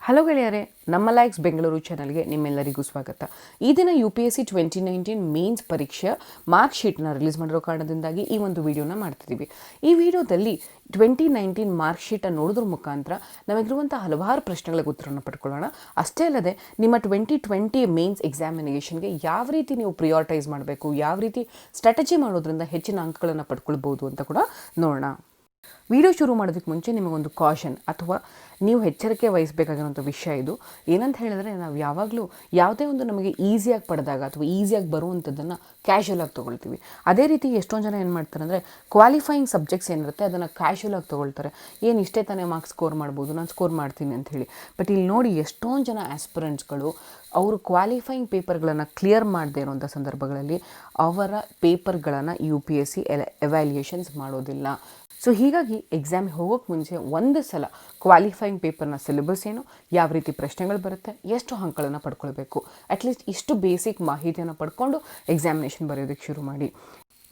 Hello ಗೆಳೆಯರೇ, ನಮ್ಮ likes Bengaluru ಚಾನಲ್ಗೆ ನಿಮ್ಮೆಲ್ಲರಿಗೂ ಸ್ವಾಗತ. ಈ ದಿನ UPSC 2019 ಮೇನ್ಸ್ ಪರೀಕ್ಷೆಯ ಮಾರ್ಕ್ ಶೀಟ್ನ ರಿಲೀಸ್ ಮಾಡಿರೋ ಕಾರಣದಿಂದಾಗಿ ಈ ಒಂದು ವಿಡಿಯೋನ ಮಾಡ್ತಿದ್ದೀವಿ. ಈ ವಿಡಿಯೋದಲ್ಲಿ 2019 ಮಾರ್ಕ್ ಶೀಟನ್ನು ನೋಡೋದ್ರ ಮುಖಾಂತರ ನಮಗಿರುವಂಥ ಹಲವಾರು ಪ್ರಶ್ನೆಗಳಿಗೆ ಉತ್ತರವನ್ನು ಪಡ್ಕೊಳ್ಳೋಣ. ಅಷ್ಟೇ ಅಲ್ಲದೆ ನಿಮ್ಮ 2020 ಮೇನ್ಸ್ ಎಕ್ಸಾಮಿನೇಷನ್ಗೆ ಯಾವ ರೀತಿ ನೀವು ಪ್ರಿಯಾರಿಟೈಸ್ ಮಾಡಬೇಕು, ಯಾವ ರೀತಿ ಸ್ಟ್ರಾಟಜಿ ಮಾಡೋದ್ರಿಂದ ಹೆಚ್ಚಿನ ಅಂಕಗಳನ್ನು ಪಡ್ಕೊಳ್ಬೋದು ಅಂತ ಕೂಡ ನೋಡೋಣ. ವಿಡಿಯೋ ಶುರು ಮಾಡೋದಕ್ಕೆ ಮುಂಚೆ ನಿಮಗೊಂದು ಕಾಷನ್ ಅಥವಾ ನೀವು ಎಚ್ಚರಿಕೆ ವಹಿಸಬೇಕಾಗಿರುವಂಥ ವಿಷಯ ಇದು. ಏನಂತ ಹೇಳಿದ್ರೆ, ನಾವು ಯಾವಾಗಲೂ ಯಾವುದೇ ಒಂದು ನಮಗೆ ಈಸಿಯಾಗಿ ಪಡೆದಾಗ ಅಥವಾ ಈಸಿಯಾಗಿ ಬರುವಂಥದ್ದನ್ನು ಕ್ಯಾಶುಯಲ್ ಆಗಿ ತೊಗೊಳ್ತೀವಿ. ಅದೇ ರೀತಿ ಎಷ್ಟೊಂದು ಜನ ಏನು ಮಾಡ್ತಾರೆ ಅಂದರೆ, ಕ್ವಾಲಿಫೈಯಿಂಗ್ ಸಬ್ಜೆಕ್ಟ್ಸ್ ಏನಿರುತ್ತೆ ಅದನ್ನು ಕ್ಯಾಶುಯಲ್ ಆಗಿ ತೊಗೊಳ್ತಾರೆ. ಏನು ಇಷ್ಟೇ ತಾನೇ ಮಾರ್ಕ್ಸ್ ಸ್ಕೋರ್ ಮಾಡ್ಬೋದು, ನಾನು ಸ್ಕೋರ್ ಮಾಡ್ತೀನಿ ಅಂತ ಹೇಳಿ. ಬಟ್ ಇಲ್ಲಿ ನೋಡಿ, ಎಷ್ಟೊಂದು ಜನ ಆಸ್ಪಿರೆಂಟ್ಸ್ಗಳು ಅವರು ಕ್ವಾಲಿಫೈಯಿಂಗ್ ಪೇಪರ್ಗಳನ್ನು ಕ್ಲಿಯರ್ ಮಾಡದೇ ಇರುವಂಥ ಸಂದರ್ಭಗಳಲ್ಲಿ ಅವರ ಪೇಪರ್ಗಳನ್ನು UPSC ಎವ್ಯಾಲ್ಯೂಯೇಷನ್ಸ್ ಮಾಡೋದಿಲ್ಲ. ಸೊ ಹೀಗಾಗಿ ಎಕ್ಸಾಮಿಗೆ ಹೋಗೋಕ್ಕೆ ಮುಂಚೆ ಒಂದು ಸಲ ಕ್ವಾಲಿಫೈಯಿಂಗ್ ಪೇಪರ್ನ ಸಿಲೆಬಸ್ ಏನು, ಯಾವ ರೀತಿ ಪ್ರಶ್ನೆಗಳು ಬರುತ್ತೆ, ಎಷ್ಟು ಅಂಕಗಳನ್ನು ಪಡ್ಕೊಳ್ಬೇಕು, ಅಟ್ಲೀಸ್ಟ್ ಇಷ್ಟು ಬೇಸಿಕ್ ಮಾಹಿತಿಯನ್ನು ಪಡ್ಕೊಂಡು ಎಕ್ಸಾಮಿನೇಷನ್ ಬರೆಯೋದಕ್ಕೆ ಶುರು ಮಾಡಿ.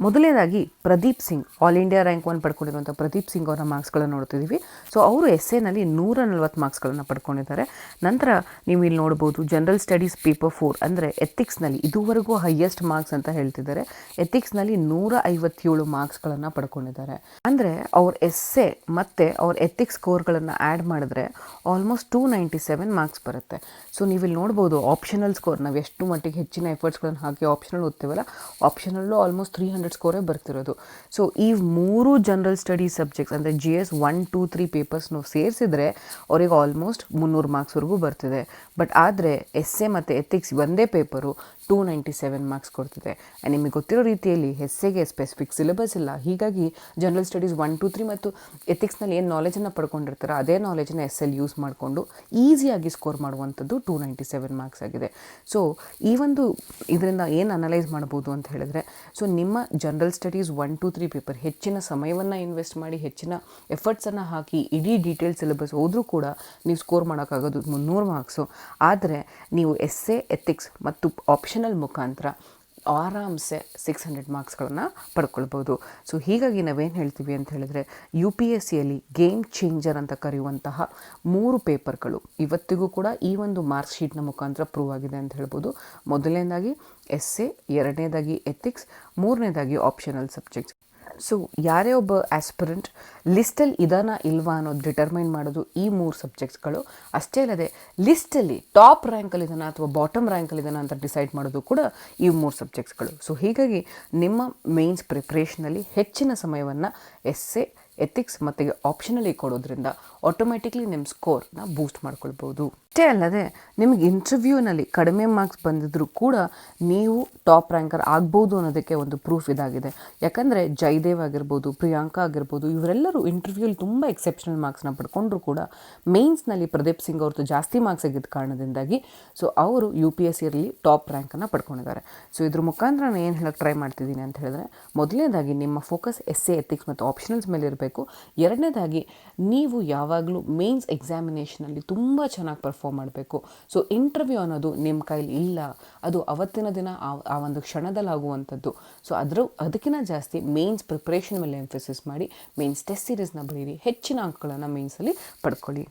ಮೊದಲನೇದಾಗಿ Pradeep Singh, all India rank 1 ಪಡ್ಕೊಂಡಿರುವಂಥ ಪ್ರದೀಪ್ ಸಿಂಗ್ ಅವರ ಮಾರ್ಕ್ಸ್ಗಳನ್ನು ನೋಡ್ತಿದ್ದೀವಿ. ಸೊ ಅವರು ಎಸ್ಸೆನಲ್ಲಿ 140 ಮಾರ್ಕ್ಸ್ಗಳನ್ನು ಪಡ್ಕೊಂಡಿದ್ದಾರೆ. ನಂತರ ನೀವು ಇಲ್ಲಿ ನೋಡ್ಬೋದು, ಜನರಲ್ ಸ್ಟಡೀಸ್ ಪೇಪರ್ 4 ಅಂದರೆ ಎಥಿಕ್ಸ್ನಲ್ಲಿ ಇದುವರೆಗೂ ಹೈಯೆಸ್ಟ್ ಮಾರ್ಕ್ಸ್ ಅಂತ ಹೇಳ್ತಿದ್ದಾರೆ. ಎಥಿಕ್ಸ್ನಲ್ಲಿ 157 ಮಾರ್ಕ್ಸ್ಗಳನ್ನು ಪಡ್ಕೊಂಡಿದ್ದಾರೆ. ಅಂದರೆ ಅವ್ರ ಎಸ್ಸೆ ಮತ್ತು ಅವ್ರ ಎಥಿಕ್ಸ್ ಸ್ಕೋರ್ಗಳನ್ನು ಆ್ಯಡ್ ಮಾಡಿದ್ರೆ ಆಲ್ಮೋಸ್ಟ್ 297 ಮಾರ್ಕ್ಸ್ ಬರುತ್ತೆ. ಸೊ ನೀವಿಲ್ಲಿ ನೋಡ್ಬೋದು, ಆಪ್ಷನಲ್ ಸ್ಕೋರ್ ನಾವು ಎಷ್ಟು ಮಟ್ಟಿಗೆ ಹೆಚ್ಚಿನ ಎಫರ್ಟ್ಸ್ಗಳನ್ನು ಹಾಕಿ ಆಪ್ಷನಲ್ ಓದ್ತೀವಲ್ಲ, ಆಪ್ಷನಲ್ಲೂ ಆಲ್ಮೋಸ್ಟ್ 300 ಸ್ಕೋರೇ ಬರ್ತಿರೋದು. ಸೊ ಈ 3 ಜನರಲ್ ಸ್ಟಡೀಸ್ ಸಬ್ಜೆಕ್ಟ್ಸ್ ಅಂದರೆ GS 1, 2, 3 ಪೇಪರ್ಸ್ನು ಸೇರಿಸಿದ್ರೆ ಅವರಿಗೆ ಆಲ್ಮೋಸ್ಟ್ 300 ಮಾರ್ಕ್ಸ್ವರೆಗೂ ಬರ್ತಿದೆ. ಬಟ್ ಆದರೆ ಎಸ್ಸೆ ಮತ್ತು ಎಥಿಕ್ಸ್ ಒಂದೇ ಪೇಪರು 297 ಮಾರ್ಕ್ಸ್ ಕೊಡ್ತಿದೆ. ನಿಮಗೆ ಗೊತ್ತಿರೋ ರೀತಿಯಲ್ಲಿ ಎಸ್ಸೆಗೆ ಸ್ಪೆಸಿಫಿಕ್ ಸಿಲೆಬಸ್ ಇಲ್ಲ. ಹೀಗಾಗಿ ಜನರಲ್ ಸ್ಟಡೀಸ್ 1, 2, 3 ಮತ್ತು ಎಥಿಕ್ಸ್ನಲ್ಲಿ ಏನು ನಾಲೆಜನ್ನು ಪಡ್ಕೊಂಡಿರ್ತಾರೆ ಅದೇ ನಾಲೆಜನ್ನು ಎಸ್ಸೆಲ್ಲಿ ಯೂಸ್ ಮಾಡಿಕೊಂಡು ಈಸಿಯಾಗಿ ಸ್ಕೋರ್ ಮಾಡುವಂಥದ್ದು 297 ಮಾರ್ಕ್ಸ್ ಆಗಿದೆ. ಸೊ ಈ ಒಂದು ಇದರಿಂದ ಏನು ಅನಲೈಸ್ ಮಾಡ್ಬೋದು ಅಂತ ಹೇಳಿದ್ರೆ, ಸೊ ನಿಮ್ಮ ಜನರಲ್ ಸ್ಟಡೀಸ್ 1, 2, 3 ಪೇಪರ್ ಹೆಚ್ಚಿನ ಸಮಯವನ್ನು ಇನ್ವೆಸ್ಟ್ ಮಾಡಿ, ಹೆಚ್ಚಿನ ಎಫರ್ಟ್ಸನ್ನು ಹಾಕಿ ಇಡೀ ಡೀಟೇಲ್ ಸಿಲೆಬಸ್ ಹೋದರೂ ಕೂಡ ನೀವು ಸ್ಕೋರ್ ಮಾಡೋಕ್ಕಾಗೋದು 300 ಮಾರ್ಕ್ಸು. ಆದರೆ ನೀವು ಎಸ್ಸೆ, ಎಥಿಕ್ಸ್ ಮತ್ತು ಆಪ್ಷನಲ್ ಮುಖಾಂತರ ಆರಾಮ್ಸೆ 600 ಮಾರ್ಕ್ಸ್ಗಳನ್ನು ಪಡ್ಕೊಳ್ಬೋದು. ಸೊ ಹೀಗಾಗಿ ನಾವೇನು ಹೇಳ್ತೀವಿ ಅಂತ ಹೇಳಿದ್ರೆ, UPSCಯಲ್ಲಿ ಗೇಮ್ ಚೇಂಜರ್ ಅಂತ ಕರೆಯುವಂತಹ 3 ಪೇಪರ್ಗಳು ಇವತ್ತಿಗೂ ಕೂಡ ಈ ಒಂದು ಮಾರ್ಕ್ಸ್ ಶೀಟ್ನ ಮುಖಾಂತರ ಪ್ರೂವ್ ಆಗಿದೆ ಅಂತ ಹೇಳ್ಬೋದು. ಮೊದಲನೇದಾಗಿ ಎಸ್ಸೆ, ಎರಡನೇದಾಗಿ ಎಥಿಕ್ಸ್, ಮೂರನೇದಾಗಿ ಆಪ್ಷನಲ್ ಸಬ್ಜೆಕ್ಟ್ಸ್. ಸೊ ಯಾರೇ ಒಬ್ಬ ಆಸ್ಪಿರೆಂಟ್ ಲಿಸ್ಟಲ್ಲಿ ಇದಾನ ಇಲ್ವಾ ಅನ್ನೋದು ಡಿಟರ್ಮೈನ್ ಮಾಡೋದು ಈ 3 ಸಬ್ಜೆಕ್ಟ್ಸ್ಗಳು. ಅಷ್ಟೇ ಅಲ್ಲದೆ ಲಿಸ್ಟಲ್ಲಿ ಟಾಪ್ ರ್ಯಾಂಕಲ್ಲಿದ್ದಾನ ಅಥವಾ ಬಾಟಮ್ ರ್ಯಾಂಕಲ್ಲಿದ್ದಾನ ಅಂತ ಡಿಸೈಡ್ ಮಾಡೋದು ಕೂಡ ಈ 3 ಸಬ್ಜೆಕ್ಟ್ಸ್ಗಳು. ಸೊ ಹೀಗಾಗಿ ನಿಮ್ಮ ಮೇನ್ಸ್ ಪ್ರಿಪ್ರೇಷನಲ್ಲಿ ಹೆಚ್ಚಿನ ಸಮಯವನ್ನು ಎಸ್ಸೆ, ಎಥಿಕ್ಸ್ ಮತ್ತು ಆಪ್ಷನಲ್ಲಿ ಕೊಡೋದ್ರಿಂದ ಆಟೋಮ್ಯಾಟಿಕ್ಲಿ ನಿಮ್ಮ ಸ್ಕೋರ್ನ ಬೂಸ್ಟ್ ಮಾಡ್ಕೊಳ್ಬೋದು. ಅಷ್ಟೇ ಅಲ್ಲದೆ ನಿಮಗೆ ಇಂಟರ್ವ್ಯೂನಲ್ಲಿ ಕಡಿಮೆ ಮಾರ್ಕ್ಸ್ ಬಂದಿದ್ದರೂ ಕೂಡ ನೀವು ಟಾಪ್ ರ್ಯಾಂಕರ್ ಆಗ್ಬೋದು ಅನ್ನೋದಕ್ಕೆ ಒಂದು ಪ್ರೂಫ್ ಇದಾಗಿದೆ. ಯಾಕಂದರೆ ಜಯದೇವ್ ಆಗಿರ್ಬೋದು, ಪ್ರಿಯಾಂಕಾ ಆಗಿರ್ಬೋದು, ಇವರೆಲ್ಲರೂ ಇಂಟರ್ವ್ಯೂಲಿ ತುಂಬ ಎಕ್ಸೆಪ್ಷನಲ್ ಮಾರ್ಕ್ಸ್ನ ಪಡ್ಕೊಂಡ್ರು ಕೂಡ ಮೇನ್ಸ್ನಲ್ಲಿ ಪ್ರದೀಪ್ ಸಿಂಗ್ ಅವ್ರದ್ದು ಜಾಸ್ತಿ ಮಾರ್ಕ್ಸ್ ಆಗಿದ್ದ ಕಾರಣದಿಂದಾಗಿ ಸೊ ಅವರು UPSCಯಲ್ಲಿ ಟಾಪ್ ರ್ಯಾಂಕನ್ನು ಪಡ್ಕೊಂಡಿದ್ದಾರೆ. ಸೊ ಇದ್ರ ಮುಖಾಂತರ ನಾನು ಏನು ಹೇಳಕ್ಕೆ ಟ್ರೈ ಮಾಡ್ತಿದ್ದೀನಿ ಅಂತ ಹೇಳಿದ್ರೆ, ಮೊದಲನೇದಾಗಿ ನಿಮ್ಮ ಫೋಕಸ್ ಎಸ್ಸೆ, ಎಥಿಕ್ಸ್ ಮತ್ತು ಆಪ್ಷನಲ್ಸ್ ಮೇಲೆ ಇರಬೇಕು. ಎರಡನೇದಾಗಿ ನೀವು ಯಾವಾಗಲೂ ಮೇನ್ಸ್ ಎಕ್ಸಾಮಿನೇಷನಲ್ಲಿ ತುಂಬ ಚೆನ್ನಾಗಿ ಪರ್ಫಾರ್ಮ್ ಮಾಡಬೇಕು. ಸೊ ಇಂಟರ್ವ್ಯೂ ಅನ್ನೋದು ನಿಮ್ಮ ಕೈಲಿ ಇಲ್ಲ, ಅದು ಅವತ್ತಿನ ದಿನ ಆ ಒಂದು ಕ್ಷಣದಲ್ಲಿ ಆಗುವಂಥದ್ದು. ಸೊ ಅದಕ್ಕಿಂತ ಜಾಸ್ತಿ ಮೇನ್ಸ್ ಪ್ರಿಪ್ರೇಷನ್ ಮೇಲೆ ಎಂಫಸಿಸ್ ಮಾಡಿ ಮೇನ್ಸ್ ಟೆಸ್ಟ್ ಸೀರೀಸ್ನ ಬರೀರಿ, ಹೆಚ್ಚಿನ ಅಂಕಗಳನ್ನು ಮೇನ್ಸಲ್ಲಿ ಪಡ್ಕೊಳ್ಳಿ.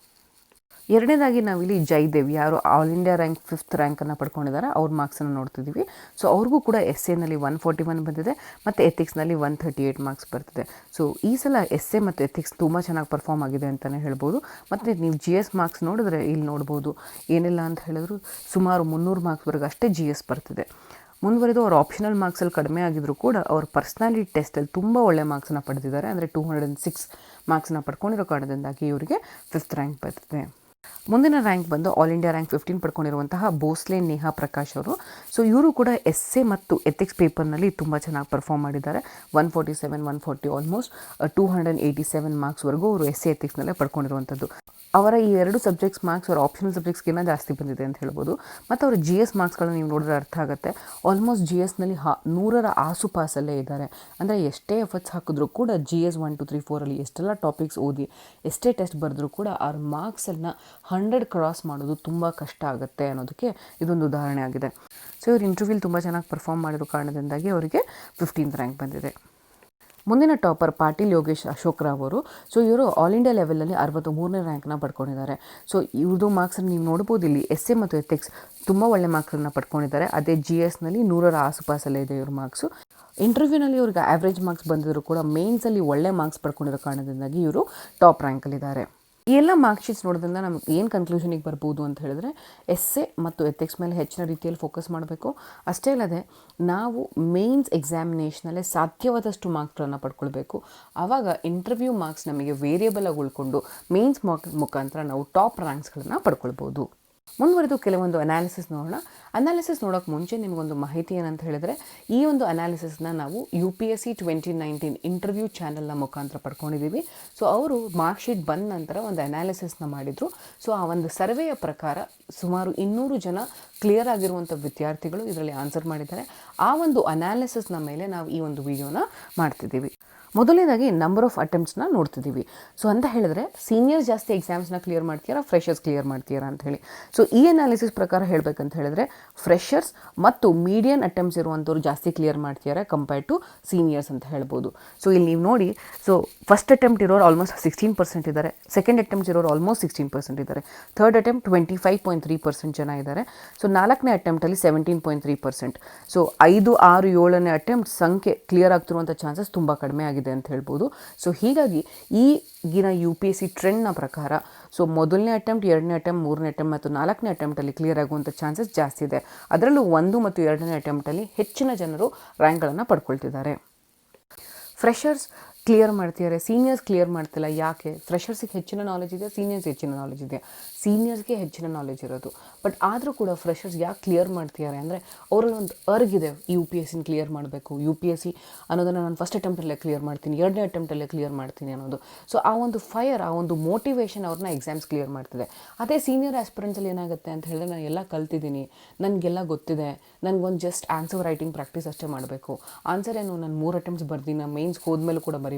ಎರಡನೇದಾಗಿ ನಾವಿಲ್ಲಿ ಜಯದೇವ್, ಯಾರು ಆಲ್ ಇಂಡಿಯಾ ರ್ಯಾಂಕ್ 5th ರ್ಯಾಂಕನ್ನು ಪಡ್ಕೊಂಡಿದ್ದಾರೆ, ಅವ್ರ ಮಾರ್ಕ್ಸನ್ನು ನೋಡ್ತಿದ್ದೀವಿ. ಸೊ ಅವ್ರಿಗೂ ಕೂಡ ಎಸ್ಸೆನಲ್ಲಿ 141 ಬಂದಿದೆ ಮತ್ತು ಎಥಿಕ್ಸ್ನಲ್ಲಿ 138 ಮಾರ್ಕ್ಸ್ ಬರ್ತಿದೆ. ಸೊ ಈ ಸಲ ಎಸ್ಸೆ ಮತ್ತು ಎಥಿಕ್ಸ್ ತುಂಬ ಚೆನ್ನಾಗಿ ಪರ್ಫಾರ್ಮ್ ಆಗಿದೆ ಅಂತಲೇ ಹೇಳ್ಬೋದು. ಮತ್ತು ನೀವು GS ಮಾರ್ಕ್ಸ್ ನೋಡಿದ್ರೆ ಇಲ್ಲಿ ನೋಡ್ಬೋದು, ಏನಿಲ್ಲ ಅಂತ ಹೇಳಿದ್ರು ಸುಮಾರು 300 ಮಾರ್ಕ್ಸ್ವರೆಗೆ ಅಷ್ಟೇ GS ಬರ್ತಿದೆ. ಮುಂದುವರೆದು ಅವ್ರ ಆಪ್ಷನಲ್ ಮಾರ್ಕ್ಸಲ್ಲಿ ಕಡಿಮೆ ಆಗಿದ್ರು ಕೂಡ ಅವ್ರ ಪರ್ಸ್ನಾಲಿಟಿ ಟೆಸ್ಟಲ್ಲಿ ತುಂಬ ಒಳ್ಳೆ ಮಾರ್ಕ್ಸನ್ನು ಪಡೆದಿದ್ದಾರೆ. ಅಂದರೆ 206 ಮಾರ್ಕ್ಸನ್ನು ಪಡ್ಕೊಂಡಿರೋ ಕಾರಣದಿಂದಾಗಿ ಇವರಿಗೆ 5th ರ್ಯಾಂಕ್ ಬರ್ತಿದೆ. ಮುಂದಿನ ರ್ಯಾಂಕ್ ಬಂದು ಆಲ್ ಇಂಡಿಯಾ ರ್ಯಾಂಕ್ 15 ಪಡ್ಕೊಂಡಿರುವಂತಹ ಭೋಸ್ಲೆ ನೇಹಾ ಪ್ರಕಾಶ್ ಅವರು. ಸೊ ಇವರು ಕೂಡ ಎಸ್ಸೆ ಮತ್ತು ಎಥಿಕ್ಸ್ ಪೇಪರ್ನಲ್ಲಿ ತುಂಬ ಚೆನ್ನಾಗಿ ಪರ್ಫಾರ್ಮ್ ಮಾಡಿದ್ದಾರೆ. 147, 140 ಆಲ್ಮೋಸ್ಟ್ 287 ಮಾರ್ಕ್ಸ್ವರೆಗೂ ಅವರು ಎಸ್ಸೆ, ಎಥಿಕ್ಸ್ನಲ್ಲೇ ಪಡ್ಕೊಂಡಿರುವಂಥದ್ದು. ಅವರ ಈ 2 ಸಬ್ಜೆಕ್ಟ್ಸ್ ಮಾರ್ಕ್ಸ್ ಅವರ ಆಪ್ಷನಲ್ ಸಬ್ಜೆಕ್ಟ್ಸ್ಗಿಂತ ಜಾಸ್ತಿ ಬಂದಿದೆ ಅಂತ ಹೇಳ್ಬೋದು. ಮತ್ತು ಅವರ GS ಮಾರ್ಕ್ಸ್ಗಳನ್ನ ನೀವು ನೋಡಿದ್ರೆ ಅರ್ಥ ಆಗುತ್ತೆ. ಆಲ್ಮೋಸ್ಟ್ GSನಲ್ಲಿ 100ರ ಆಸುಪಾಸಲ್ಲೇ ಇದ್ದಾರೆ. ಅಂದರೆ ಎಷ್ಟೇ ಎಫರ್ಟ್ಸ್ ಹಾಕಿದ್ರೂ ಕೂಡ GS 1, 2, 3, 4ಅಲ್ಲಿ ಎಷ್ಟೆಲ್ಲ ಟಾಪಿಕ್ಸ್ ಓದಿ ಎಷ್ಟೇ ಟೆಸ್ಟ್ ಬರೆದ್ರೂ ಕೂಡ ಅವ್ರ ಮಾರ್ಕ್ಸನ್ನು 100 ಕ್ರಾಸ್ ಮಾಡೋದು ತುಂಬ ಕಷ್ಟ ಆಗುತ್ತೆ ಅನ್ನೋದಕ್ಕೆ ಇದೊಂದು ಉದಾಹರಣೆ ಆಗಿದೆ. ಸೊ ಇವರು ಇಂಟರ್ವ್ಯೂಲಿ ತುಂಬ ಚೆನ್ನಾಗಿ ಪರ್ಫಾರ್ಮ್ ಮಾಡಿರೋ ಕಾರಣದಿಂದಾಗಿ ಅವರಿಗೆ 15th ರ್ಯಾಂಕ್ ಬಂದಿದೆ. ಮುಂದಿನ ಟಾಪರ್ ಪಾಟೀಲ್ ಯೋಗೇಶ್ ಅಶೋಕ್ ರಾವ್ ಅವರು. ಸೊ ಇವರು ಆಲ್ ಇಂಡಿಯಾ ಲೆವೆಲಲ್ಲಿ 63ನೇ ರ್ಯಾಂಕ್ನ ಪಡ್ಕೊಂಡಿದ್ದಾರೆ. ಸೊ ಇವ್ರದ್ದು ಮಾರ್ಕ್ಸನ್ನು ನೀವು ನೋಡ್ಬೋದು ಇಲ್ಲಿ ಎಸ್ ಎ ಮತ್ತು ಎಥಿಕ್ಸ್ ತುಂಬ ಒಳ್ಳೆ ಮಾರ್ಕ್ಸನ್ನು ಪಡ್ಕೊಂಡಿದ್ದಾರೆ. ಅದೇ ಜಿ ಎಸ್ನಲ್ಲಿ 100ರ ಆಸುಪಾಸಲ್ಲೇ ಇದೆ ಇವ್ರ ಮಾರ್ಕ್ಸು. ಇಂಟರ್ವ್ಯೂನಲ್ಲಿ ಇವ್ರಿಗೆ ಆವ್ರೇಜ್ ಮಾರ್ಕ್ಸ್ ಬಂದಿದ್ರು ಕೂಡ ಮೇನ್ಸಲ್ಲಿ ಒಳ್ಳೆ ಮಾರ್ಕ್ಸ್ ಪಡ್ಕೊಂಡಿರೋ ಕಾರಣದಿಂದಾಗಿ ಇವರು ಟಾಪ್ ರ್ಯಾಂಕಲ್ಲಿದ್ದಾರೆ. ಈ ಎಲ್ಲ ಮಾರ್ಕ್ ಶೀಟ್ಸ್ ನೋಡೋದ್ರಿಂದ ನಮ್ಗೆ ಏನು ಕನ್ಕ್ಲೂಷನಿಗೆ ಬರ್ಬೋದು ಅಂತ ಹೇಳಿದ್ರೆ ಎಸ್ ಎ ಮತ್ತು ಎಥಿಕ್ಸ್ ಮೇಲೆ ಹೆಚ್ಚಿನ ರೀತಿಯಲ್ಲಿ ಫೋಕಸ್ ಮಾಡಬೇಕು. ಅಷ್ಟೇ ಅಲ್ಲದೆ ನಾವು ಮೇನ್ಸ್ ಎಕ್ಸಾಮಿನೇಷನಲ್ಲೇ ಸಾಧ್ಯವಾದಷ್ಟು ಮಾರ್ಕ್ಸ್ಗಳನ್ನು ಪಡ್ಕೊಳ್ಬೇಕು. ಆವಾಗ ಇಂಟರ್ವ್ಯೂ ಮಾರ್ಕ್ಸ್ ನಮಗೆ ವೇರಿಯಬಲ್ ಆಗಿ ಉಳ್ಕೊಂಡು ಮೇನ್ಸ್ ಮುಖಾಂತರ ನಾವು ಟಾಪ್ ರ್ಯಾಂಕ್ಸ್ಗಳನ್ನು ಪಡ್ಕೊಳ್ಬೋದು. ಮುಂದುವರೆದು ಕೆಲವೊಂದು ಅನಾಲಿಸಿಸ್ ನೋಡೋಣ. ಅನಾಲಿಸಿಸ್ ನೋಡೋಕ್ಕೆ ಮುಂಚೆ ನಿಮಗೊಂದು ಮಾಹಿತಿ ಏನಂತ ಹೇಳಿದ್ರೆ, ಈ ಒಂದು ಅನಾಲಿಸಿಸ್ನ ನಾವು UPSC 2019 ಇಂಟರ್ವ್ಯೂ ಚಾನಲ್ನ ಮುಖಾಂತರ ಪಡ್ಕೊಂಡಿದ್ದೀವಿ. ಸೊ ಅವರು ಮಾರ್ಕ್ ಶೀಟ್ ಬಂದ ನಂತರ ಒಂದು ಅನಾಲಿಸಿಸ್ನ ಮಾಡಿದರು. ಸೊ ಆ ಒಂದು ಸರ್ವೆಯ ಪ್ರಕಾರ ಸುಮಾರು 200 ಜನ ಕ್ಲಿಯರ್ ಆಗಿರುವಂಥ ವಿದ್ಯಾರ್ಥಿಗಳು ಇದರಲ್ಲಿ ಆನ್ಸರ್ ಮಾಡಿದ್ದಾರೆ. ಆ ಒಂದು ಅನಾಲಿಸಿಸ್ನ ಮೇಲೆ ನಾವು ಈ ಒಂದು ವಿಡಿಯೋನ ಮಾಡ್ತಿದ್ದೀವಿ. ಮೊದಲನೇದಾಗಿ ನಂಬರ್ ಆಫ್ ಅಟೆಂಪ್ಟ್ಸ್ನ ನೋಡ್ತಿದ್ದೀವಿ. ಸೊ ಅಂತ ಹೇಳಿದ್ರೆ ಸೀನಿಯರ್ಸ್ ಜಾಸ್ತಿ ಎಕ್ಸಾಮ್ಸ್ನ ಕ್ಲಿಯರ್ ಮಾಡ್ತೀರಾ, ಫ್ರೆಷರ್ಸ್ ಕ್ಲಿಯರ್ ಮಾಡ್ತೀರಾ ಅಂತ ಹೇಳಿ. ಸೊ ಈ ಅನಾಲಿಸಿಸ್ ಪ್ರಕಾರ ಹೇಳಬೇಕಂತ ಹೇಳಿದ್ರೆ ಫ್ರೆಷರ್ಸ್ ಮತ್ತು ಮೀಡಿಯನ್ ಅಟೆಂಪ್ಟ್ಸ್ ಇರುವಂಥವ್ರು ಜಾಸ್ತಿ ಕ್ಲಿಯರ್ ಮಾಡ್ತಿದ್ದಾರೆ ಕಂಪೇರ್ ಟು ಸೀನಿಯರ್ಸ್ ಅಂತ ಹೇಳ್ಬೋದು. ಸೊ ಇಲ್ಲಿ ನೀವು ನೋಡಿ, ಸೊ ಫಸ್ಟ್ ಅಟೆಂಪ್ಟ್ ಇರೋರು ಆಲ್ಮೋಸ್ಟ್ 16% ಇದ್ದಾರೆ, ಸೆಕೆಂಡ್ ಅಟೆಂಪ್ಟ್ಸ್ ಇರೋರು ಆಲ್ಮೋಸ್ಟ್ 16% ಇದ್ದಾರೆ, ಥರ್ಡ್ ಅಟೆಂಪ್ಟ್ 25.3% ಜನ ಇದ್ದಾರೆ. ಸೊ 4ನೇ ಅಟೆಂಪ್ಟಲ್ಲಿ 17.3%. ಸೊ 5, 6, 7ನೇ ಅಟೆಂಪ್ಟ್ ಸಂಖ್ಯೆ ಕ್ಲಿಯರ್ ಆಗ್ತಿರುವಂಥ ಚಾನ್ಸಸ್ ತುಂಬ ಕಡಿಮೆ ಆಗಿದೆ ಅಂತ ಹೇಳ್ಬೋದು. ಸೊ ಹೀಗಾಗಿ ಈಗಿನ UPSC ಟ್ರೆಂಡ್ನ ಪ್ರಕಾರ ಸೊ ಮೊದಲನೇ ಅಟೆಂಪ್ಟ್, 2ನೇ ಅಟೆಂಪ್ಟ್, 3ನೇ ಅಟೆಂಪ್ಟ್ ಮತ್ತು 4ನೇ ಅಟೆಂಪ್ಟಲ್ಲಿ ಕ್ಲಿಯರ್ ಆಗುವಂಥ ಚಾನ್ಸಸ್ ಜಾಸ್ತಿ ಇದೆ. ಅದರಲ್ಲೂ 1 ಮತ್ತು 2ನೇ ಅಟೆಂಪ್ಟಲ್ಲಿ ಹೆಚ್ಚಿನ ಜನರು ರ್ಯಾಂಕ್ಗಳನ್ನು ಪಡ್ಕೊಳ್ತಿದ್ದಾರೆ. ಫ್ರೆಷರ್ಸ್ ಕ್ಲಿಯರ್ ಮಾಡ್ತಿದ್ದಾರೆ, ಸೀನಿಯರ್ಸ್ ಕ್ಲಿಯರ್ ಮಾಡ್ತಿಲ್ಲ. ಯಾಕೆ? ಫ್ರೆಷರ್ಸಿಗೆ ಹೆಚ್ಚಿನ ನಾಲೆಜ್ ಇದೆ, ಸೀನಿಯರ್ಸ್ ಹೆಚ್ಚಿನ ನಾಲೆಜ್ ಇದೆ. ಸೀನಿಯರ್ಸ್ಗೆ ಹೆಚ್ಚಿನ ನಾಲೆಜ್ ಇರೋದು, ಬಟ್ ಆದರೂ ಕೂಡ ಫ್ರೆಷರ್ಸ್ ಯಾಕೆ ಕ್ಲಿಯರ್ ಮಾಡ್ತಿದ್ದಾರೆ ಅಂದರೆ ಅವರಲ್ಲಿ ಒಂದು ಅರ್ಗಿದೆ, UPSCನ ಕ್ಲಿಯರ್ ಮಾಡಬೇಕು, UPSC ಅನ್ನೋದನ್ನು ನಾನು ಫಸ್ಟ್ ಅಟೆಂಪ್ಟಲ್ಲೇ ಕ್ಲಿಯರ್ ಮಾಡ್ತೀನಿ, 2ನೇ ಅಟೆಂಪ್ಟಲ್ಲೇ ಕ್ಲಿಯರ್ ಮಾಡ್ತೀನಿ ಅನ್ನೋದು. ಸೊ ಆ ಒಂದು ಫೈರ್, ಆ ಒಂದು ಮೋಟಿವೇಶನ್ ಅವ್ರನ್ನ ಎಕ್ಸಾಮ್ಸ್ ಕ್ಲಿಯರ್ ಮಾಡ್ತಿದೆ. ಅದೇ ಸೀನಿಯರ್ ಆಸ್ಪಿರೆಂಟ್ಸಲ್ಲಿ ಏನಾಗುತ್ತೆ ಅಂತ ಹೇಳಿದ್ರೆ, ನಾನು ಎಲ್ಲ ಕಲ್ತಿದ್ದೀನಿ, ನನಗೆಲ್ಲ ಗೊತ್ತಿದೆ, ನನಗೊಂದು ಜಸ್ಟ್ ಆನ್ಸರ್ ರೈಟಿಂಗ್ ಪ್ರಾಕ್ಟೀಸ್ ಅಷ್ಟೇ ಮಾಡಬೇಕು, ಆನ್ಸರ್ ಏನು ನಾನು 3 ಅಟೆಂಪ್ಟ್ಸ್ ಬರ್ದಿನ ಮೇನ್ಸ್ ಹೋದ್ಮೇಲೆ ಕೂಡ ಬರೀಬೋದು.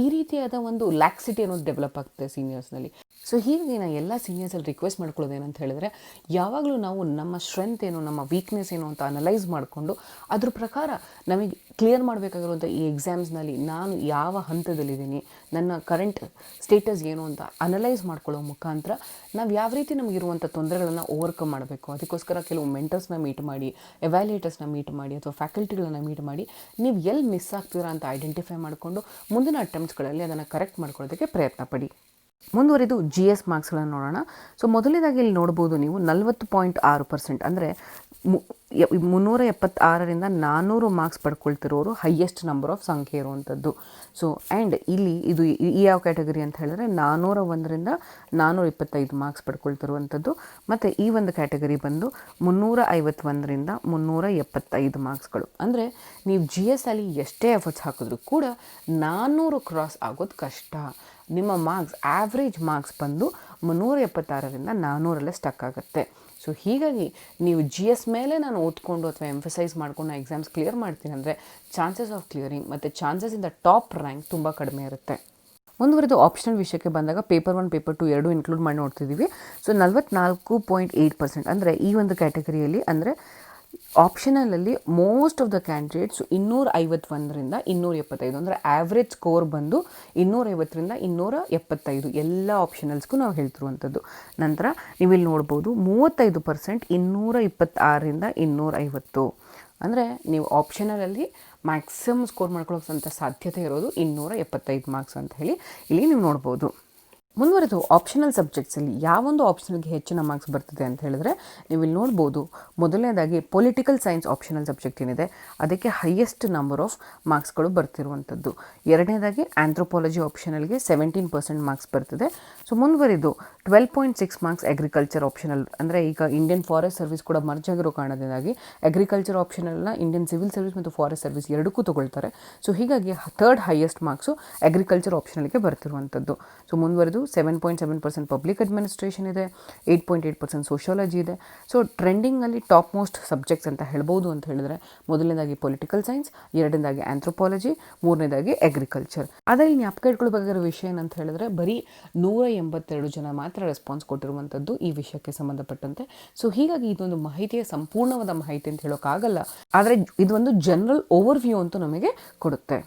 ಈ ರೀತಿಯಾದ ಒಂದು ಲ್ಯಾಕ್ಸಿಟಿ ಅನ್ನೋದು ಡೆವಲಪ್ ಆಗ್ತದೆ ಸೀನಿಯರ್ಸ್ನಲ್ಲಿ. ಸೊ ಹೀಗಾಗಿ ನಾನು ಎಲ್ಲ ಸೀನಿಯರ್ಸಲ್ಲಿ ರಿಕ್ವೆಸ್ಟ್ ಮಾಡ್ಕೊಳ್ಳೋದೇನಂತ ಹೇಳಿದ್ರೆ, ಯಾವಾಗಲೂ ನಾವು ನಮ್ಮ ಸ್ಟ್ರೆಂತ್ ಏನು, ನಮ್ಮ ವೀಕ್ನೆಸ್ ಏನು ಅಂತ ಅನಲೈಸ್ ಮಾಡಿಕೊಂಡು ಅದ್ರ ಪ್ರಕಾರ ನಮಗೆ ಕ್ಲಿಯರ್ ಮಾಡಬೇಕಾಗಿರುವಂಥ ಈ ಎಕ್ಸಾಮ್ಸ್ನಲ್ಲಿ ನಾನು ಯಾವ ಹಂತದಲ್ಲಿದ್ದೀನಿ, ನನ್ನ ಕರೆಂಟ್ ಸ್ಟೇಟಸ್ ಏನು ಅಂತ ಅನಲೈಸ್ ಮಾಡ್ಕೊಳ್ಳೋ ಮುಖಾಂತರ ನಾವು ಯಾವ ರೀತಿ ನಮಗಿರುವಂಥ ತೊಂದರೆಗಳನ್ನು ಓವರ್ಕಮ್ ಮಾಡಬೇಕು. ಅದಕ್ಕೋಸ್ಕರ ಕೆಲವು ಮೆಂಟರ್ಸ್ನ ಮೀಟ್ ಮಾಡಿ, ಎವ್ಯಾಲ್ಯೂಯೇಟರ್ಸ್ನ ಮೀಟ್ ಮಾಡಿ ಅಥವಾ ಫ್ಯಾಕಲ್ಟಿಗಳನ್ನ ಮೀಟ್ ಮಾಡಿ ನೀವು ಎಲ್ಲಿ ಮಿಸ್ ಆಗ್ತೀರಾ ಅಂತ ಐಡೆಂಟಿಫೈ ಮಾಡಿಕೊಂಡು ಮುಂದಿನ ಅಟೆಂಪ್ಟ್ಸ್ಗಳಲ್ಲಿ ಅದನ್ನು ಕರೆಕ್ಟ್ ಮಾಡ್ಕೊಳ್ಳೋದಕ್ಕೆ ಪ್ರಯತ್ನ ಪಡಿ. ಮುಂದುವರಿದು GS ಮಾರ್ಕ್ಸ್ಗಳನ್ನು ನೋಡೋಣ. ಸೊ ಮೊದಲನೇದಾಗಿ ಇಲ್ಲಿ ನೋಡ್ಬೋದು ನೀವು 40.6%, ಅಂದರೆ 376ರಿಂದ 400 ಮಾರ್ಕ್ಸ್ ಪಡ್ಕೊಳ್ತಿರೋರು ಹೈಯೆಸ್ಟ್ ನಂಬರ್ ಆಫ್ ಸಂಖ್ಯೆ ಇರುವಂಥದ್ದು. ಸೊ ಆ್ಯಂಡ್ ಇಲ್ಲಿ ಇದು ಯಾವ ಕ್ಯಾಟಗರಿ ಅಂತ ಹೇಳಿದ್ರೆ 401ರಿಂದ 425 ಮಾರ್ಕ್ಸ್ ಪಡ್ಕೊಳ್ತಿರುವಂಥದ್ದು. ಮತ್ತು ಈ ಒಂದು ಕ್ಯಾಟಗರಿ ಬಂದು 351ರಿಂದ 375 ಮಾರ್ಕ್ಸ್ಗಳು. ಅಂದರೆ ನೀವು GS ಅಲ್ಲಿ ಎಷ್ಟೇ ಎಫರ್ಟ್ಸ್ ಹಾಕಿದ್ರೂ ಕೂಡ 400 ಕ್ರಾಸ್ ಆಗೋದು ಕಷ್ಟ. ನಿಮ್ಮ ಮಾರ್ಕ್ಸ್ ಆವ್ರೇಜ್ ಮಾರ್ಕ್ಸ್ ಬಂದು 376ರಿಂದ 400ರಲ್ಲೇ ಸ್ಟಕ್ ಆಗುತ್ತೆ. ಸೊ ಹೀಗಾಗಿ ನೀವು GS ಮೇಲೆ ನಾನು ಓದ್ಕೊಂಡು ಅಥವಾ ಎಂಫಸೈಸ್ ಮಾಡ್ಕೊಂಡು ನಾನು ಎಕ್ಸಾಮ್ಸ್ ಕ್ಲಿಯರ್ ಮಾಡ್ತೀನಿ ಅಂದರೆ ಚಾನ್ಸಸ್ ಆಫ್ ಕ್ಲಿಯರಿಂಗ್ ಮತ್ತು chances in the top rank ತುಂಬ ಕಡಿಮೆ ಇರುತ್ತೆ. ಮುಂದುವರೆದು ಆಪ್ಷನಲ್ ವಿಷಯಕ್ಕೆ ಬಂದಾಗ ಪೇಪರ್ 1 ಪೇಪರ್ 2 ಎರಡೂ ಇನ್ಕ್ಲೂಡ್ ಮಾಡಿ ನೋಡ್ತಿದ್ದೀವಿ. ಸೊ 44.8%, ಅಂದರೆ ಈ ಒಂದು ಕ್ಯಾಟಗರಿಯಲ್ಲಿ ಅಂದರೆ ಆಪ್ಷನಲಲ್ಲಿ ಮೋಸ್ಟ್ ಆಫ್ ದ ಕ್ಯಾಂಡಿಡೇಟ್ಸ್ 251ರಿಂದ 275, ಅಂದರೆ ಆವ್ರೇಜ್ ಸ್ಕೋರ್ ಬಂದು 250ರಿಂದ 275 ಎಲ್ಲ ಆಪ್ಷನಲ್ಸ್ಗೂ ನಾವು ಹೇಳ್ತಿರುವಂಥದ್ದು. ನಂತರ ನೀವಿಲ್ಲಿ ನೋಡ್ಬೋದು 35% 226ರಿಂದ 250, ಅಂದರೆ ನೀವು ಆಪ್ಷನಲಲ್ಲಿ ಮ್ಯಾಕ್ಸಿಮಮ್ ಸ್ಕೋರ್ ಮಾಡ್ಕೊಳ್ಳೋಂಥ ಸಾಧ್ಯತೆ ಇರೋದು 275 ಮಾರ್ಕ್ಸ್ ಅಂತ ಹೇಳಿ ಇಲ್ಲಿ ನೀವು ನೋಡ್ಬೋದು. ಮುಂದುವರೆದು ಆಪ್ಷನಲ್ ಸಬ್ಜೆಕ್ಟ್ಸಲ್ಲಿ ಯಾವೊಂದು ಆಪ್ಷನಲ್ಗೆ ಹೆಚ್ಚಿನ ಮಾರ್ಕ್ಸ್ ಬರ್ತಿದೆ ಅಂತ ಹೇಳಿದ್ರೆ ನೀವು ಇಲ್ಲಿ ನೋಡ್ಬೋದು. ಮೊದಲನೇದಾಗಿ ಪೊಲಿಟಿಕಲ್ ಸೈನ್ಸ್ ಆಪ್ಷನಲ್ ಸಬ್ಜೆಕ್ಟ್ ಏನಿದೆ ಅದಕ್ಕೆ ಹೈಯೆಸ್ಟ್ ನಂಬರ್ ಆಫ್ ಮಾರ್ಕ್ಸ್ಗಳು ಬರ್ತಿರುವಂಥದ್ದು. ಎರಡನೇದಾಗಿ ಆಂಥ್ರೋಪಾಲಜಿ ಆಪ್ಷನಲ್ಗೆ 17% ಮಾರ್ಕ್ಸ್ ಬರ್ತಿದೆ. ಸೊ ಮುಂದುವರೆದು 12.6 ಮಾರ್ಕ್ಸ್ ಅಗ್ರಿಕಲ್ಚರ್ ಆಪ್ಷನಲ್, ಅಂದರೆ ಈಗ ಇಂಡಿಯನ್ ಫಾರೆಸ್ಟ್ ಸರ್ವಿಸ್ ಕೂಡ ಮರ್ಜ್ ಆಗಿರೋ ಕಾರಣದಿಂದಾಗಿ ಅಗ್ರಿಕಲ್ಚರ್ ಆಪ್ಷನಲ್ನ ಇಂಡಿಯನ್ ಸಿವಿಲ್ ಸರ್ವಿಸ್ ಮತ್ತು ಫಾರೆಸ್ಟ್ ಸರ್ವಿಸ್ ಎರಡಕ್ಕೂ ತೊಗೊಳ್ತಾರೆ. ಸೊ ಹೀಗಾಗಿ ಥರ್ಡ್ ಹೈಯೆಸ್ಟ್ ಮಾರ್ಕ್ಸು ಅಗ್ರಿಕಲ್ಚರ್ ಆಪ್ಷನಲ್ಗೆ ಬರ್ತಿರುವಂಥದ್ದು. ಸೊ ಮುಂದುವರೆದು 7.7% ಪಬ್ಲಿಕ್ ಅಡ್ಮಿನಿಸ್ಟ್ರೇಷನ್ ಇದೆ, 8.8% ಸೋಷಿಯಾಲಜಿ ಇದೆ. ಸೊ ಟ್ರೆಂಡಿಂಗಲ್ಲಿ ಟಾಪ್ ಮೋಸ್ಟ್ ಸಬ್ಜೆಕ್ಟ್ಸ್ ಅಂತ ಹೇಳ್ಬೋದು ಅಂತ ಹೇಳಿದ್ರೆ ಮೊದಲನೇದಾಗಿ ಪೊಲಿಟಿಕಲ್ ಸೈನ್ಸ್, ಎರಡನೇದಾಗಿ ಆಂಥ್ರೋಪಾಲಜಿ, ಮೂರನೇದಾಗಿ ಅಗ್ರಿಕಲ್ಚರ್. ಅದರಲ್ಲಿ ಜ್ಞಾಪಕ ಇಟ್ಕೊಳ್ಬೇಕಾಗಿರೋ ವಿಷಯ ಏನಂತ ಹೇಳಿದ್ರೆ ಬರೀ 182 ಜನ ಮಾತ್ರ ರೆಸ್ಪಾನ್ಸ್ ಕೊಟ್ಟಿರುವಂಥದ್ದು ಈ ವಿಷಯಕ್ಕೆ ಸಂಬಂಧಪಟ್ಟಂತೆ. ಸೊ ಹೀಗಾಗಿ ಇದೊಂದು ಮಾಹಿತಿಯ ಸಂಪೂರ್ಣವಾದ ಮಾಹಿತಿ ಅಂತ ಹೇಳೋಕ್ಕಾಗಲ್ಲ, ಆದರೆ ಇದೊಂದು ಜನರಲ್ ಓವರ್ವ್ಯೂ ಅಂತೂ ನಮಗೆ ಕೊಡುತ್ತೆ.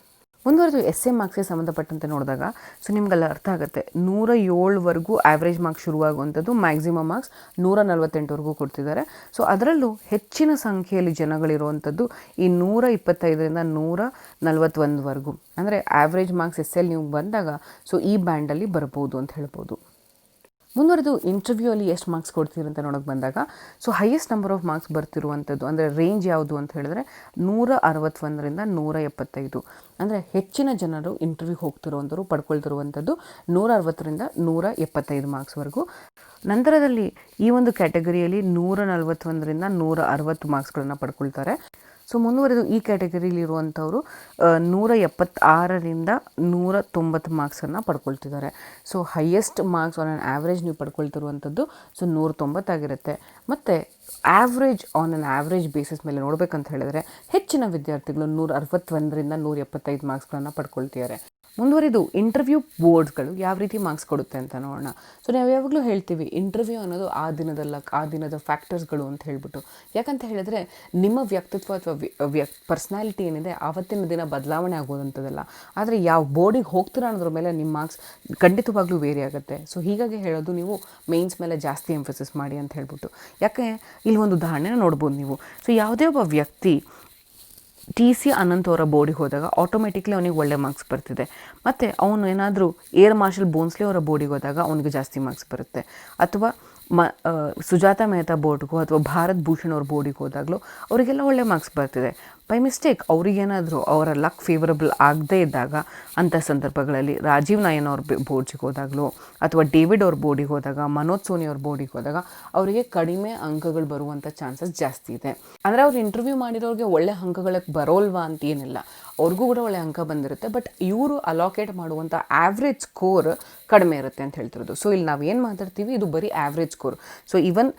ಮುಂದುವರೆದು ಎಸ್ ಎ ಮಾರ್ಕ್ಸ್ಗೆ ಸಂಬಂಧಪಟ್ಟಂತೆ ನೋಡಿದಾಗ ಸೊ ನಿಮಗೆಲ್ಲ ಅರ್ಥ ಆಗುತ್ತೆ 107ವರೆಗೂ ಆ್ಯಾವ್ರೇಜ್ ಮಾರ್ಕ್ಸ್ ಶುರುವಾಗುವಂಥದ್ದು, ಮ್ಯಾಕ್ಸಿಮಮ್ ಮಾರ್ಕ್ಸ್ 148ವರೆಗೂ ಕೊಡ್ತಿದ್ದಾರೆ. ಸೊ ಅದರಲ್ಲೂ ಹೆಚ್ಚಿನ ಸಂಖ್ಯೆಯಲ್ಲಿ ಜನಗಳಿರುವಂಥದ್ದು ಈ 125ರಿಂದ 141ವರೆಗೂ. ಅಂದರೆ ಆ್ಯಾವ್ರೇಜ್ ಮಾರ್ಕ್ಸ್ ಎಸ್ ಎಲ್ ನೀವು ಬಂದಾಗ ಸೊ ಈ ಬ್ಯಾಂಡಲ್ಲಿ ಬರ್ಬೋದು ಅಂತ ಹೇಳ್ಬೋದು. ಮುಂದುವರೆದು ಇಂಟರ್ವ್ಯೂ ಅಲ್ಲಿ ಎಷ್ಟು ಮಾರ್ಕ್ಸ್ ಕೊಡ್ತೀರಿ ಅಂತ ನೋಡೋಕೆ ಬಂದಾಗ so highest number of marks ಬರ್ತಿರುವಂಥದ್ದು ಅಂದರೆ ರೇಂಜ್ ಯಾವುದು ಅಂತ ಹೇಳಿದ್ರೆ 161ರಿಂದ 175. ಅಂದರೆ ಹೆಚ್ಚಿನ ಜನರು ಇಂಟರ್ವ್ಯೂ ಹೋಗ್ತಿರುವಂಥವ್ರು ಪಡ್ಕೊಳ್ತಿರುವಂಥದ್ದು 160ರಿಂದ 175 ಮಾರ್ಕ್ಸ್ವರೆಗೂ. ನಂತರದಲ್ಲಿ ಈ ಒಂದು ಕ್ಯಾಟಗರಿಯಲ್ಲಿ 141ರಿಂದ 160 ಮಾರ್ಕ್ಸ್ಗಳನ್ನು ಪಡ್ಕೊಳ್ತಾರೆ. ಸೊ ಮುಂದುವರೆದು ಈ ಕ್ಯಾಟಗರಿಲಿರುವಂಥವರು 176ರಿಂದ 190 ಮಾರ್ಕ್ಸನ್ನು ಪಡ್ಕೊಳ್ತಿದ್ದಾರೆ. So highest marks on on average ನೀವು ಪಡ್ಕೊಳ್ತಿರುವಂಥದ್ದು ಸೊ 190 ಆಗಿರುತ್ತೆ. ಮತ್ತು average on on average basis ಮೇಲೆ ನೋಡಬೇಕಂತ ಹೇಳಿದ್ರೆ ಹೆಚ್ಚಿನ ವಿದ್ಯಾರ್ಥಿಗಳು 161ರಿಂದ 175 ಮಾರ್ಕ್ಸ್ಗಳನ್ನು ಪಡ್ಕೊಳ್ತಿದ್ದಾರೆ. ಮುಂದುವರಿದು ಇಂಟರ್ವ್ಯೂ ಬೋರ್ಡ್ಸ್ಗಳು ಯಾವ ರೀತಿ ಮಾರ್ಕ್ಸ್ ಕೊಡುತ್ತೆ ಅಂತ ನೋಡೋಣ. ಸೊ ನಾವು ಯಾವಾಗಲೂ ಹೇಳ್ತೀವಿ ಇಂಟರ್ವ್ಯೂ ಅನ್ನೋದು ಆ ದಿನದ ಫ್ಯಾಕ್ಟರ್ಸ್ಗಳು ಅಂತ ಹೇಳ್ಬಿಟ್ಟು. ಯಾಕಂತ ಹೇಳಿದ್ರೆ ನಿಮ್ಮ ವ್ಯಕ್ತಿತ್ವ ಅಥವಾ ಪರ್ಸ್ನಾಲಿಟಿ ಏನಿದೆ ಆವತ್ತಿನ ದಿನ ಬದಲಾವಣೆ ಆಗೋದಂಥದ್ದಲ್ಲ. ಆದರೆ ಯಾವ ಬೋರ್ಡಿಗೆ ಹೋಗ್ತೀರಾ ಅನ್ನೋದ್ರ ಮೇಲೆ ನಿಮ್ಮ ಮಾರ್ಕ್ಸ್ ಖಂಡಿತವಾಗ್ಲೂ ವೇರಿ ಆಗುತ್ತೆ. ಸೊ ಹೀಗಾಗಿ ಹೇಳೋದು ನೀವು ಮೇನ್ಸ್ ಮೇಲೆ ಜಾಸ್ತಿ ಎಂಫಸಿಸ್ ಮಾಡಿ ಅಂತ ಹೇಳ್ಬಿಟ್ಟು. ಯಾಕೆ ಇಲ್ಲಿ ಒಂದು ಉದಾಹರಣೆನ ನೋಡ್ಬೋದು ನೀವು. ಸೊ ಯಾವುದೇ ಒಬ್ಬ ವ್ಯಕ್ತಿ TC ಅನಂತ್ ಅವರ ಬೋರ್ಡಿಗೆ ಹೋದಾಗ ಆಟೋಮೆಟಿಕ್ಲಿ ಅವನಿಗೆ ಒಳ್ಳೆ ಮಾರ್ಕ್ಸ್ ಬರ್ತಿದೆ. ಮತ್ತು ಅವನು ಏನಾದರೂ ಏರ್ ಮಾರ್ಷಲ್ ಬೋನ್ಸ್ಲೆ ಅವರ ಬೋರ್ಡಿಗೆ ಹೋದಾಗ ಅವನಿಗೆ ಜಾಸ್ತಿ ಮಾರ್ಕ್ಸ್ ಬರುತ್ತೆ. ಅಥವಾ ಸುಜಾತಾ ಮೆಹ್ತಾ ಬೋರ್ಡ್ಗೋ ಅಥವಾ ಭಾರತ್ ಭೂಷಣ್ ಅವ್ರ ಬೋರ್ಡಿಗೆ ಹೋದಾಗಲೂ ಅವರಿಗೆಲ್ಲ ಒಳ್ಳೆ ಮಾರ್ಕ್ಸ್ ಬರ್ತಿದೆ. ಬೈ ಮಿಸ್ಟೇಕ್ ಅವರಿಗೇನಾದರೂ ಅವರ ಲಕ್ ಫೇವರಬಲ್ ಆಗದೇ ಇದ್ದಾಗ ಅಂಥ ಸಂದರ್ಭಗಳಲ್ಲಿ ರಾಜೀವ್ ನಯನ್ ಅವ್ರ ಬೋರ್ಡ್ಸಿಗೆ ಹೋದಾಗಲೂ ಅಥವಾ ಡೇವಿಡ್ ಅವ್ರ ಬೋರ್ಡಿಗೆ ಹೋದಾಗ, ಮನೋಜ್ ಸೋನಿ ಅವ್ರ ಬೋರ್ಡಿಗೆ ಹೋದಾಗ ಅವರಿಗೆ ಕಡಿಮೆ ಅಂಕಗಳು ಬರುವಂಥ ಚಾನ್ಸಸ್ ಜಾಸ್ತಿ ಇದೆ. ಅಂದರೆ ಅವ್ರು ಇಂಟರ್ವ್ಯೂ ಮಾಡಿರೋರಿಗೆ ಒಳ್ಳೆ ಅಂಕಗಳಿಗೆ ಬರೋಲ್ವಾ ಅಂತ ಏನಿಲ್ಲ, ಅವ್ರಿಗೂ ಕೂಡ ಒಳ್ಳೆ ಅಂಕ ಬಂದಿರುತ್ತೆ. ಬಟ್ ಇವರು ಅಲೋಕೇಟ್ ಮಾಡುವಂಥ ಆ್ಯಾವ್ರೇಜ್ ಸ್ಕೋರ್ ಕಡಿಮೆ ಇರುತ್ತೆ ಅಂತ ಹೇಳ್ತಿರೋದು. ಸೊ ಇಲ್ಲಿ ನಾವು ಏನು ಮಾತಾಡ್ತೀವಿ ಇದು ಬರೀ average score. So even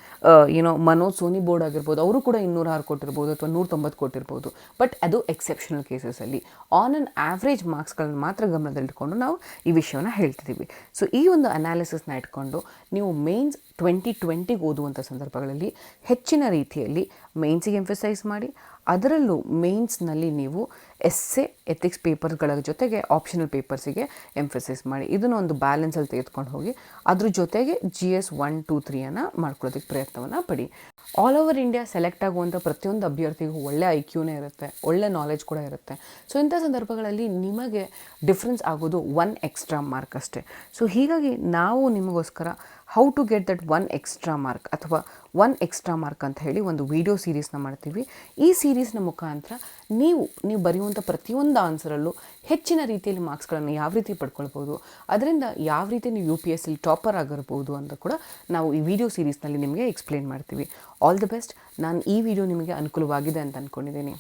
Manoj Soni board ಆಗಿರ್ಬೋದು, ಅವರು ಕೂಡ 206 ಕೊಟ್ಟಿರ್ಬೋದು ಅಥವಾ 190 ಕೊಟ್ಟಿರ್ಬೋದು. ಬಟ್ ಅದು ಎಕ್ಸೆಪ್ಷನಲ್ ಕೇಸಸಲ್ಲಿ ಆನ್ ಆನ್ ಆ್ಯಾವ್ರೇಜ್ ಮಾರ್ಕ್ಸ್ಗಳನ್ನು ಮಾತ್ರ ಗಮನದಲ್ಲಿಟ್ಕೊಂಡು ನಾವು ಈ ವಿಷಯವನ್ನು ಹೇಳ್ತಿದ್ದೀವಿ. ಸೊ ಈ ಒಂದು ಅನಾಲಿಸಿಸ್ನ ಇಟ್ಕೊಂಡು ನೀವು ಮೇನ್ಸ್ 2020 ಓದುವಂಥ ಸಂದರ್ಭಗಳಲ್ಲಿ ಹೆಚ್ಚಿನ ರೀತಿಯಲ್ಲಿ ಮೇನ್ಸಿಗೆ ಎಂಫಸೈಸ್ ಮಾಡಿ, ಅದರಲ್ಲೂ ಮೇನ್ಸ್ನಲ್ಲಿ ನೀವು ಎಸ್ಸೆ ಎಥಿಕ್ಸ್ ಪೇಪರ್ಗಳ ಜೊತೆಗೆ ಆಪ್ಷನಲ್ ಪೇಪರ್ಸಿಗೆ ಎಂಫಸೈಸ್ ಮಾಡಿ. ಇದನ್ನು ಒಂದು ಬ್ಯಾಲೆನ್ಸಲ್ಲಿ ತೆಗೆದುಕೊಂಡು ಹೋಗಿ ಅದ್ರ ಜೊತೆಗೆ GS 1, 2, 3 ಮಾಡ್ಕೊಳ್ಳೋದಕ್ಕೆ ಪ್ರಯತ್ನವನ್ನು ಪಡಿ. ಆಲ್ ಓವರ್ ಇಂಡಿಯಾ ಸೆಲೆಕ್ಟ್ ಆಗುವಂಥ ಪ್ರತಿಯೊಂದು ಅಭ್ಯರ್ಥಿಗೂ ಒಳ್ಳೆ IQನೇ ಇರುತ್ತೆ, ಒಳ್ಳೆ ನಾಲೆಜ್ ಕೂಡ ಇರುತ್ತೆ. ಸೊ ಇಂಥ ಸಂದರ್ಭಗಳಲ್ಲಿ ನಿಮಗೆ ಡಿಫ್ರೆನ್ಸ್ ಆಗೋದು 1 ಎಕ್ಸ್ಟ್ರಾ ಮಾರ್ಕ್ ಅಷ್ಟೇ. ಸೊ ಹೀಗಾಗಿ ನಾವು ನಿಮಗೋಸ್ಕರ how to get that 1 extra mark ಅಥವಾ 1 ಎಕ್ಸ್ಟ್ರಾ ಮಾರ್ಕ್ ಅಂತ ಹೇಳಿ ಒಂದು ವಿಡಿಯೋ ಸೀರೀಸ್ನ ಮಾಡ್ತೀವಿ. ಈ ಸೀರೀಸ್ನ ಮುಖಾಂತರ ನೀವು ಬರೆಯುವಂಥ ಪ್ರತಿಯೊಂದು ಆನ್ಸರಲ್ಲೂ ಹೆಚ್ಚಿನ ರೀತಿಯಲ್ಲಿ ಮಾರ್ಕ್ಸ್ಗಳನ್ನು ಯಾವ ರೀತಿ ಪಡ್ಕೊಳ್ಬೋದು, ಅದರಿಂದ ಯಾವ ರೀತಿ ನೀವು UPSC ಟಾಪರ್ ಆಗಿರ್ಬೋದು ಅಂತ ಕೂಡ ನಾವು ಈ ವಿಡಿಯೋ ಸೀರೀಸ್ನಲ್ಲಿ ನಿಮಗೆ ಎಕ್ಸ್ಪ್ಲೇನ್ ಮಾಡ್ತೀವಿ. All the best. ನಾನು ಈ ವಿಡಿಯೋ ನಿಮಗೆ ಅನುಕೂಲವಾಗಿದೆ ಅಂತ ಅಂದ್ಕೊಂಡಿದ್ದೀನಿ.